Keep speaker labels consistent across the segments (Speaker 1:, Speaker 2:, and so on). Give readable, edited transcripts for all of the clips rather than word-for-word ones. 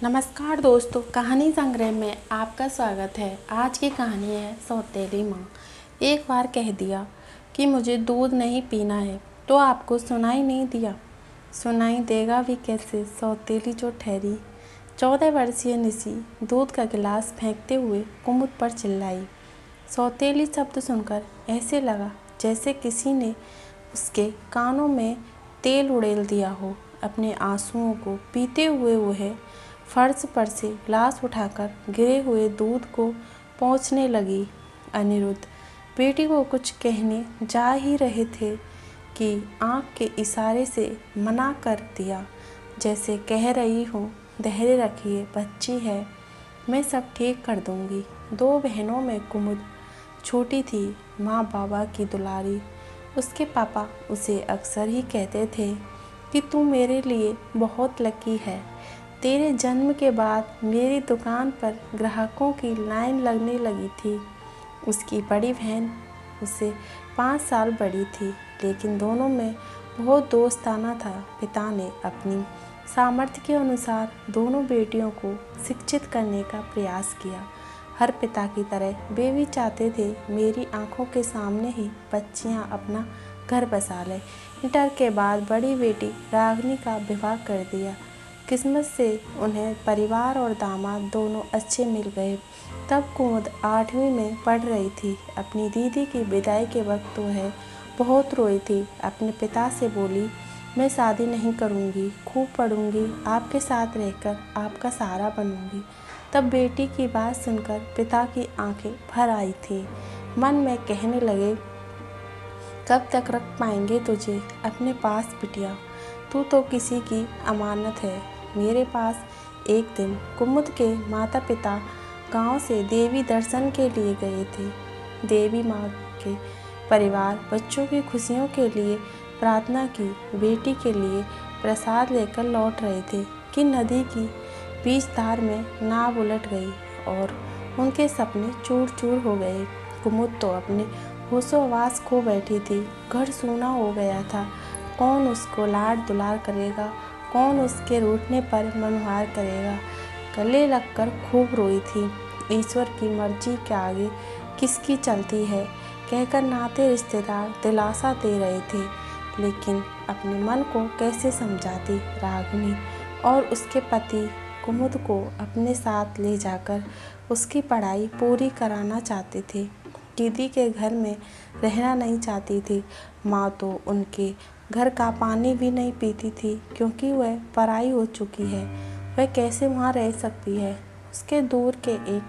Speaker 1: नमस्कार दोस्तों, कहानी संग्रह में आपका स्वागत है। आज की कहानी है सौतेली माँ। एक बार कह दिया कि मुझे दूध नहीं पीना है तो आपको सुनाई नहीं दिया। सुनाई देगा भी कैसे, सौतेली जो ठहरी। 14 वर्षीय निशी दूध का गिलास फेंकते हुए कुमुद पर चिल्लाई। सौतेली शब्द सुनकर ऐसे लगा जैसे किसी ने उसके कानों में तेल उड़ेल दिया हो। अपने आंसुओं को पीते हुए वह फर्श पर से गिलास उठाकर गिरे हुए दूध को पोंछने लगी। अनिरुद्ध बेटी को कुछ कहने जा ही रहे थे कि आँख के इशारे से मना कर दिया, जैसे कह रही हूँ धैर्य रखिए, बच्ची है, मैं सब ठीक कर दूँगी। 2 बहनों में कुमुद छोटी थी, माँ बाबा की दुलारी। उसके पापा उसे अक्सर ही कहते थे कि तू मेरे लिए बहुत लकी है। तेरे जन्म के बाद मेरी दुकान पर ग्राहकों की लाइन लगने लगी थी। उसकी बड़ी बहन उससे 5 साल बड़ी थी, लेकिन दोनों में बहुत दोस्ताना था। पिता ने अपनी सामर्थ्य के अनुसार दोनों बेटियों को शिक्षित करने का प्रयास किया। हर पिता की तरह वे भी चाहते थे मेरी आंखों के सामने ही बच्चियां अपना घर बसा लें। इंटर के बाद बड़ी बेटी रागिनी का विवाह कर दिया। किस्मत से उन्हें परिवार और दामाद दोनों अच्छे मिल गए। तब कुमुद 8वीं में पढ़ रही थी। अपनी दीदी की विदाई के वक्त तो वह बहुत रोई थी। अपने पिता से बोली, मैं शादी नहीं करूँगी, खूब पढ़ूँगी, आपके साथ रहकर आपका सहारा बनूँगी। तब बेटी की बात सुनकर पिता की आंखें भर आई थी। मन में कहने लगे, कब तक रख पाएंगे तुझे अपने पास बिटिया, तू तो किसी की अमानत है मेरे पास। एक दिन कुमुद के माता पिता गांव से देवी दर्शन के लिए गए थे। देवी माँ के परिवार बच्चों की खुशियों के लिए प्रार्थना की। बेटी के लिए प्रसाद लेकर लौट रहे थे कि नदी की बीच धार में नाव उलट गई और उनके सपने चूर चूर हो गए। कुमुद तो अपने होशो-हवास खो बैठी थी। घर सूना हो गया था। कौन उसको लाड दुलार करेगा, कौन उसके रूठने पर मनुहार करेगा। गले लगकर खूब रोई थी। ईश्वर की मर्जी के आगे किसकी चलती है कहकर नाते रिश्तेदार दिलासा दे रहे थे, लेकिन अपने मन को कैसे समझाती। रागिनी और उसके पति कुमुद को अपने साथ ले जाकर उसकी पढ़ाई पूरी कराना चाहते थे। दीदी के घर में रहना नहीं चाहती थी। माँ तो उनके घर का पानी भी नहीं पीती थी, क्योंकि वह पराई हो चुकी है। वह कैसे वहाँ रह सकती है। उसके दूर के एक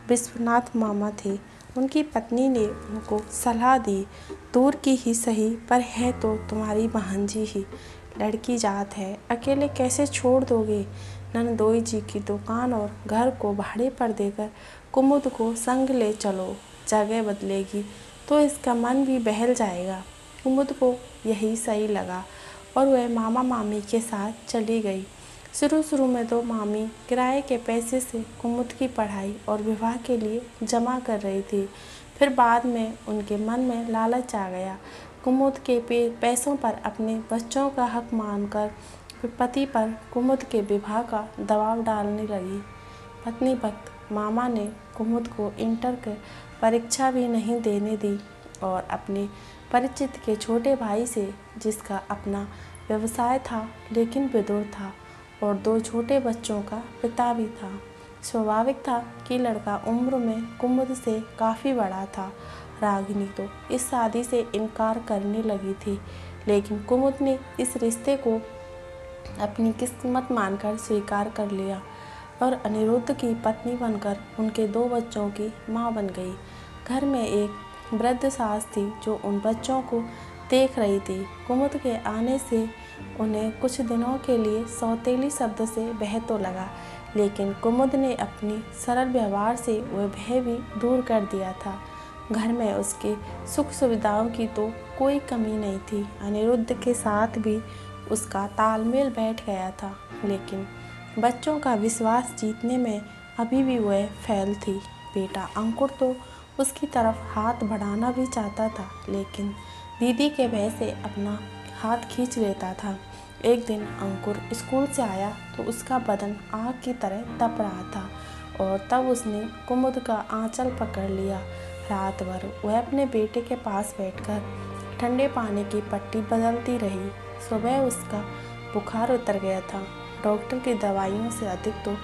Speaker 1: विश्वनाथ मामा थे। उनकी पत्नी ने उनको सलाह दी, दूर की ही सही पर है तो तुम्हारी भांजी ही, लड़की जात है, अकेले कैसे छोड़ दोगे। नंदोई जी की दुकान और घर को भाड़े पर देकर कुमुद को संग ले चलो, जगह बदलेगी तो इसका मन भी बहल जाएगा। कुमुद को यही सही लगा और वह मामा मामी के साथ चली गई। शुरू में तो मामी किराए के पैसे से कुमुद की पढ़ाई और विवाह के लिए जमा कर रही थी। फिर बाद में उनके मन में लालच आ गया। कुमुद के पैसों पर अपने बच्चों का हक मानकर पति पर कुमुद के विवाह का दबाव डालने लगी। पत्नी वक्त मामा ने कुमुद को इंटर की परीक्षा भी नहीं देने दी और अपने परिचित के छोटे भाई से, जिसका अपना व्यवसाय था लेकिन विदुर था और 2 छोटे बच्चों का पिता भी था। स्वाभाविक था कि लड़का उम्र में कुमुद से काफ़ी बड़ा था। रागिनी तो इस शादी से इनकार करने लगी थी, लेकिन कुमुद ने इस रिश्ते को अपनी किस्मत मानकर स्वीकार कर लिया और अनिरुद्ध की पत्नी बनकर उनके 2 बच्चों की माँ बन गई। घर में एक वृद्ध सास थी जो उन बच्चों को देख रही थी। कुमुद के आने से उन्हें कुछ दिनों के लिए सौतेली शब्द से भय तो लगा, लेकिन कुमुद ने अपनी सरल व्यवहार से वह भय भी दूर कर दिया था। घर में उसके सुख सुविधाओं की तो कोई कमी नहीं थी। अनिरुद्ध के साथ भी उसका तालमेल बैठ गया था, लेकिन बच्चों का विश्वास जीतने में अभी भी वह फेल थी। बेटा अंकुर तो उसकी तरफ हाथ बढ़ाना भी चाहता था, लेकिन दीदी के भय से अपना हाथ खींच लेता था। एक दिन अंकुर स्कूल से आया तो उसका बदन आग की तरह तप रहा था और तब उसने कुमुद का आंचल पकड़ लिया। रात भर वह अपने बेटे के पास बैठकर ठंडे पानी की पट्टी बदलती रही। सुबह उसका बुखार उतर गया था। डॉक्टर की दवाइयों से अधिक तो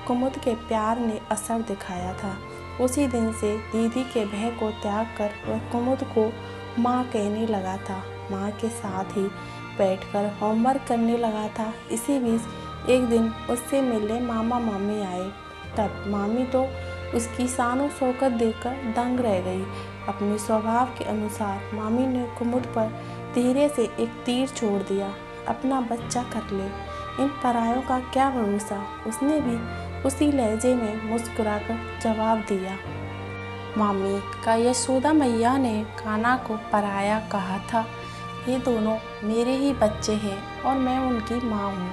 Speaker 1: कुमुद के प्यार ने असर दिखाया था। उसी दिन से दीदी के भय को त्याग कर वह कुमुद को माँ कहने लगा था। माँ के साथ ही बैठकर होमवर्क करने लगा था। इसी बीच एक दिन उससे मिलने मामा मामी आए। तब मामी तो उसकी शानो शौकत देखकर दंग रह गई। अपने स्वभाव के अनुसार मामी ने कुमुद पर धीरे से एक तीर छोड़ दिया। अपना बच्चा कर ले, इन परायों का क्या भरोसा। उसने भी उसी लहजे में मुस्कुराकर जवाब दिया। मामी का यशोदा मैया ने कान्हा को पराया कहा था। ये दोनों मेरे ही बच्चे हैं और मैं उनकी माँ हूँ।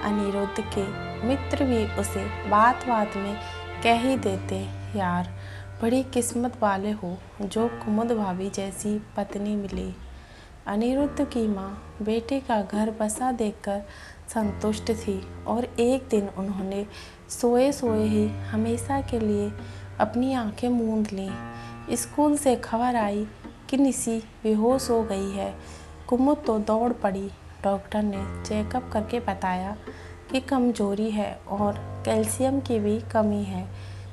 Speaker 1: अनिरुद्ध के मित्र भी उसे बात बात में कह ही देते, यार बड़ी किस्मत वाले हो जो कुमुद भाभी जैसी पत्नी मिली। अनिरुद्ध की माँ बेटे का घर बसा देखकर संतुष्ट थी और एक दिन उन्होंने सोए सोए ही हमेशा के लिए अपनी आंखें मूंद लीं। स्कूल से खबर आई कि निशी बेहोश हो गई है। कुमुद तो दौड़ पड़ी। डॉक्टर ने चेकअप करके बताया कि कमजोरी है और कैल्शियम की भी कमी है,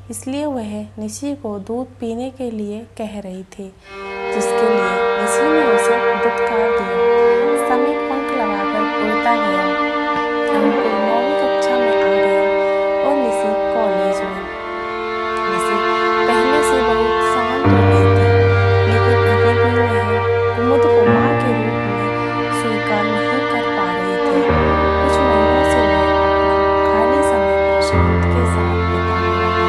Speaker 1: इसलिए वह निशी को दूध पीने के लिए कह रही थी, जिसके लिए निशी ने उसे दुत्कार दिया। समय पंख लगाकर उड़ता गया। अंकुर 9वीं कक्षा में आ गया और निशी कॉलेज में। निशी पहले से बहुत शांत हो गई थी, लेकिन अभी भी वह कुमुद को माँ के रूप में स्वीकार नहीं कर पा रही थी। कुछ महीनों से वह अपना खाली समय प्रशांत के साथ बिताने लगी।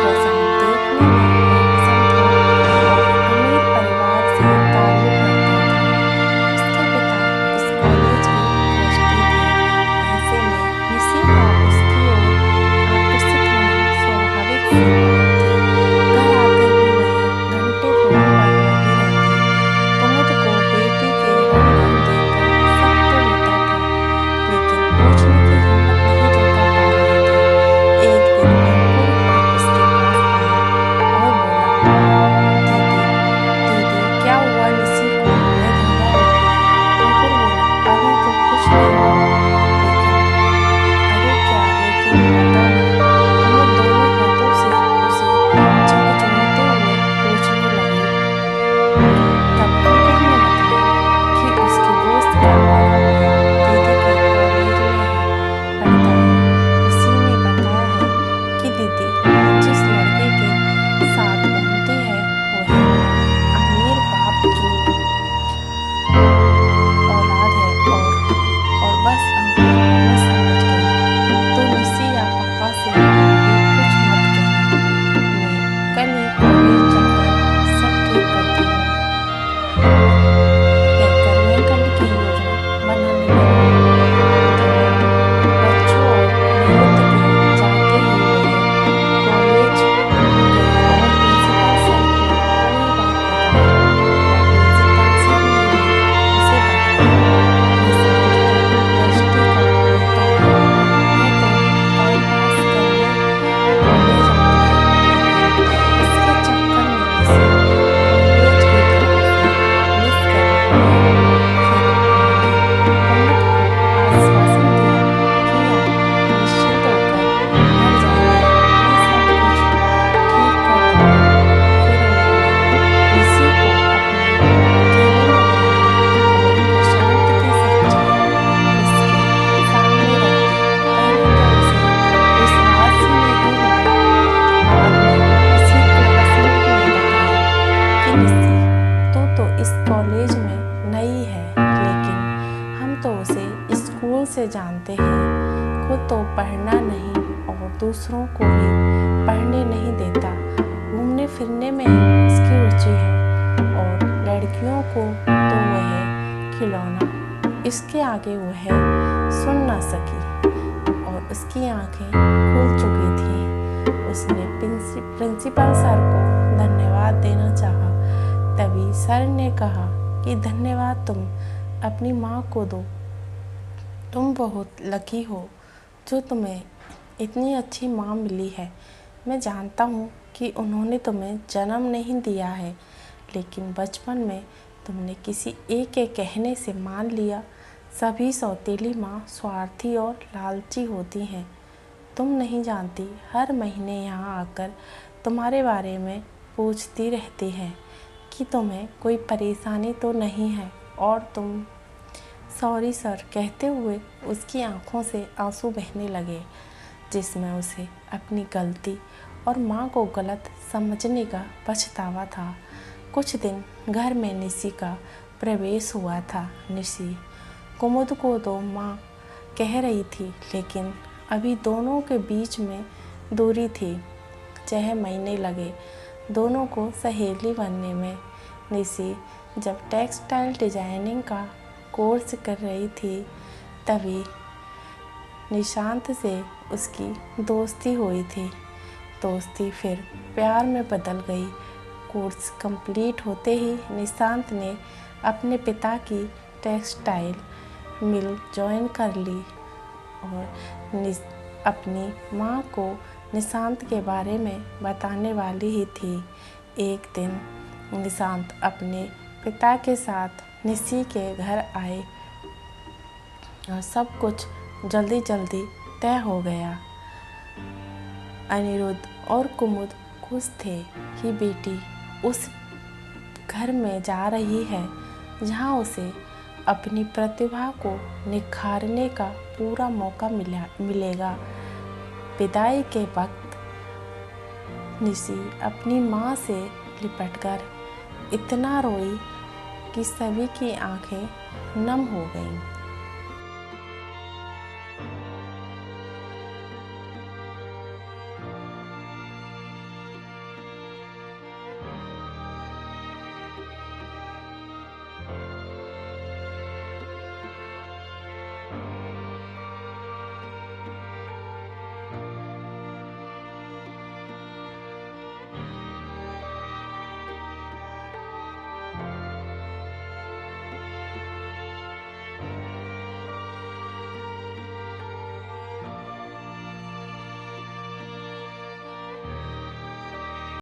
Speaker 1: प्रशांत देखने में हैंडसम था और अमीर परिवार से ताल्लुक रखता था। उसके पिता इस कॉलेज के ट्रस्टी थे। ऐसे में निशी का उसकी ओर आकर्षित होना स्वाभाविक सी बात थी। घर आकर भी वह घंटे फोन पर लगी रहती। कुमुद को बेटी के रंग देखकर शक तो होता था, लेकिन पूछने की हिम्मत नहीं जुटा पा रही थी। एक दिन अंकुर उसके पास आया और बोला, दीदी क्या हुआ निशी को? वह घबरा उठी। अंकुर बोला, अभी तो कुछ नहीं हुआ, लेकिन बता ना। कुमुद दोनों हाथों से उसे झकझोरते हुए पूछने लगी। तब अंकुर ने बताया कि उसके दोस्त का लड़का दीदी के कॉलेज में ही पढ़ता है। निशी ने बताया है कि दीदी जिस लड़के के साथ घूमती है वह अमीर बाप की औलाद है और बस अंकुर मैं समझ गई। तो निशी या पापा से भी कुछ मत कहना। मैं कल ही कॉलेज जाकर सब ठीक करती हूँ। कहकर वह कल की योजना बनाने लगी। दोनों बच्चों और अनिरुद्ध के जाते ही वह कॉलेज गई और प्रिंसिपल सर को पूरी बात बताई। और प्रिंसिपल सर ने भी उसे बताया, प्रशांत तो ट्रस्टी का बेटा है, वह तो टाइम पास करने कॉलेज आता है, लेकिन इसके चक्कर में निशी कॉलेज की क्लासें मिस कर रही है। फिर उन्होंने कुमुद को आश्वासन दिया कि आप निश्चिंत होकर घर जाइए, मैं सब कुछ ठीक कर दूंगा। फिर उन्होंने निशी को अपने केबिन में बुलाया और प्रशांत की सच्चाई उसके सामने रख दी। पहले तो उसे विश्वास ही नहीं हुआ। बाद में उसी क्लासमेट ने बताया कि निशी तू तो इस कॉलेज में नई है, लेकिन हम तो उसे स्कूल से जानते हैं। खुद तो पढ़ना नहीं और दूसरों को भी पढ़ने नहीं देता। घूमने फिरने में उसकी रुचि है और लड़कियों को तो वह खिलौना, इसके आगे वह सुन न सकी और उसकी आंखें खुल चुकी थीं। उसने प्रिंसिपल सर को धन्यवाद देना चाहा। तभी सर ने कहा कि धन्यवाद तुम अपनी माँ को दो, तुम बहुत लकी हो जो तुम्हें इतनी अच्छी माँ मिली है। मैं जानता हूँ कि उन्होंने तुम्हें जन्म नहीं दिया है, लेकिन बचपन में तुमने किसी एक के कहने से मान लिया। सभी सौतेली माँ स्वार्थी और लालची होती हैं। तुम नहीं जानती, हर महीने यहाँ आकर तुम्हारे बारे में पूछती रहती हैं कि तुम्हें कोई परेशानी तो नहीं है, और तुम सॉरी सर कहते हुए उसकी आंखों से आंसू बहने लगे, जिसमें उसे अपनी गलती और माँ को गलत समझने का पछतावा था। कुछ दिन घर में निशी का प्रवेश हुआ था। निशी कुमुद को तो माँ कह रही थी, लेकिन अभी दोनों के बीच में दूरी थी। 6 महीने लगे दोनों को सहेली बनने में। निशी जब टेक्सटाइल डिजाइनिंग का कोर्स कर रही थी, तभी निशांत से उसकी दोस्ती हुई थी। दोस्ती फिर प्यार में बदल गई। कोर्स कंप्लीट होते ही निशांत ने अपने पिता की टेक्सटाइल मिल ज्वाइन कर ली और अपनी माँ को निशांत के बारे में बताने वाली ही थी। एक दिन निशांत अपने पिता के साथ निशी के घर आए और सब कुछ जल्दी जल्दी तय हो गया। अनिरुद्ध और कुमुद खुश थे कि बेटी उस घर में जा रही है जहां उसे अपनी प्रतिभा को निखारने का पूरा मौका मिलेगा। विदाई के वक्त निशी अपनी माँ से लिपटकर इतना रोई कि सभी की आंखें नम हो गईं।